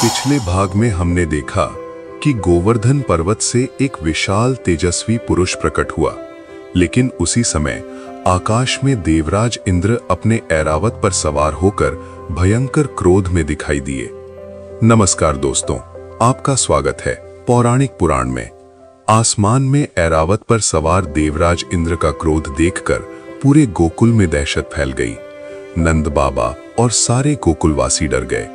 पिछले भाग में हमने देखा कि गोवर्धन पर्वत से एक विशाल तेजस्वी पुरुष प्रकट हुआ, लेकिन उसी समय आकाश में देवराज इंद्र अपने ऐरावत पर सवार होकर भयंकर क्रोध में दिखाई दिए। नमस्कार दोस्तों, आपका स्वागत है पौराणिक पुराण में। आसमान में ऐरावत पर सवार देवराज इंद्र का क्रोध देखकर पूरे गोकुल में दहशत फैल गई। नंद बाबा और सारे गोकुलवासी डर गए।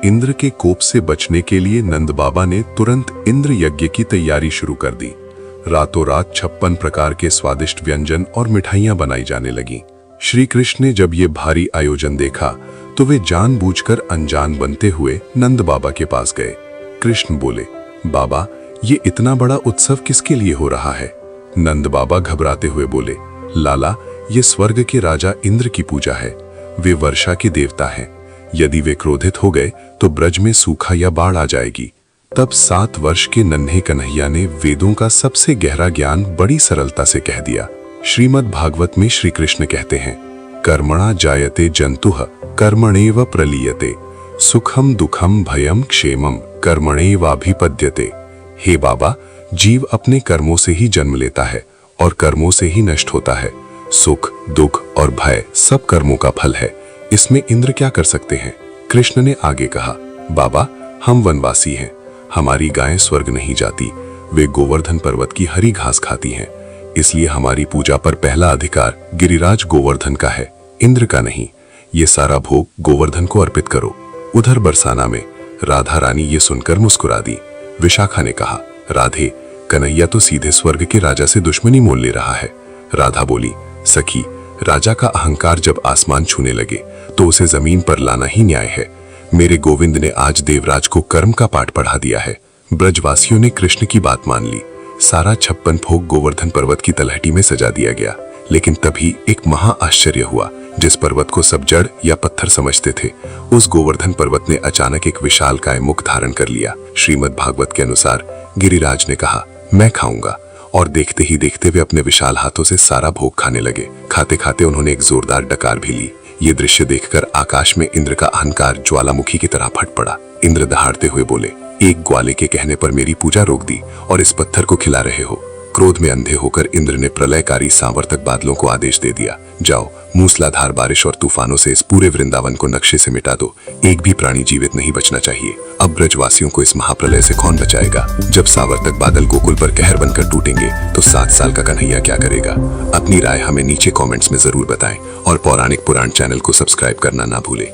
इंद्र के कोप से बचने के लिए नंद बाबा ने तुरंत इंद्र यज्ञ की तैयारी शुरू कर दी। रातों रात 56 प्रकार के स्वादिष्ट व्यंजन और मिठाइयां बनाई जाने लगीं। श्री कृष्ण ने जब ये भारी आयोजन देखा तो वे जानबूझकर अनजान बनते हुए नंद बाबा के पास गए। कृष्ण बोले, बाबा, ये इतना बड़ा उत्सव किसके लिए हो रहा है? नंद बाबा घबराते हुए बोले, लाला, ये स्वर्ग के राजा इंद्र की पूजा है। वे वर्षा के देवता हैं। यदि वे क्रोधित हो गए तो ब्रज में सूखा या बाढ़ आ जाएगी। तब 7 वर्ष के नन्हे कन्हैया ने वेदों का सबसे गहरा ज्ञान बड़ी सरलता से कह दिया। श्रीमद् भागवत में श्री कृष्ण कहते हैं, कर्मणा जायते जंतुः कर्मणेव प्रलीयते, सुखम दुखम भयम क्षेमम कर्मणेवाभिपद्यते। हे बाबा, जीव अपने कर्मों से ही जन्म लेता है और कर्मों से ही नष्ट होता है। सुख, दुख और भय सब कर्मों का फल है। इसमें इंद्र क्या कर सकते हैं? कृष्ण ने आगे कहा, बाबा, हम वनवासी हैं। हमारी गायें स्वर्ग नहीं जाती। वे गोवर्धन पर्वत की हरी घास खाती हैं। इसलिए हमारी पूजा पर पहला अधिकार गिरिराज गोवर्धन का है, इंद्र का नहीं। ये सारा भोग गोवर्धन को अर्पित करो। उधर बरसाना में राधा रानी ये सुनकर मुस्कुरा दी। विशाखा ने कहा, राधे, कन्हैया तो सीधे स्वर्ग के राजा से दुश्मनी मोल ले रहा है। राधा बोली, सखी, राजा का अहंकार जब आसमान छूने लगे तो उसे जमीन पर लाना ही न्याय है। मेरे गोविंद ने आज देवराज को कर्म का पाठ पढ़ा दिया है। ब्रजवासियों ने कृष्ण की बात मान ली। सारा 56 भोग गोवर्धन पर्वत की तलहटी में सजा दिया गया। लेकिन तभी एक महा आश्चर्य हुआ। जिस पर्वत को सब जड़ या पत्थर समझते थे, उस गोवर्धन पर्वत ने अचानक एक विशालकाय मुख धारण कर लिया। श्रीमद् भागवत के अनुसार गिरिराज ने कहा, मैं खाऊंगा। और देखते ही देखते वे अपने विशाल हाथों से सारा भोग खाने लगे। खाते खाते उन्होंने एक जोरदार डकार भी ली। ये दृश्य देखकर आकाश में इंद्र का अहंकार ज्वालामुखी की तरह फट पड़ा। इंद्र दहाड़ते हुए बोले, एक ग्वाले के कहने पर मेरी पूजा रोक दी और इस पत्थर को खिला रहे हो। क्रोध में अंधे होकर इंद्र ने प्रलयकारी सांवर्तक बादलों को आदेश दे दिया, जाओ, मूसलाधार बारिश और तूफानों से इस पूरे वृंदावन को नक्शे से मिटा दो। एक भी प्राणी जीवित नहीं बचना चाहिए। अब ब्रजवासियों को इस महाप्रलय से कौन बचाएगा? जब सांवर्तक बादल गोकुल पर कहर बनकर टूटेंगे तो 7 साल का कन्हैया क्या करेगा? अपनी राय हमें नीचे कमेंट्स में जरूर बताएं और पौराणिक पुराण चैनल को सब्सक्राइब करना ना भूलें।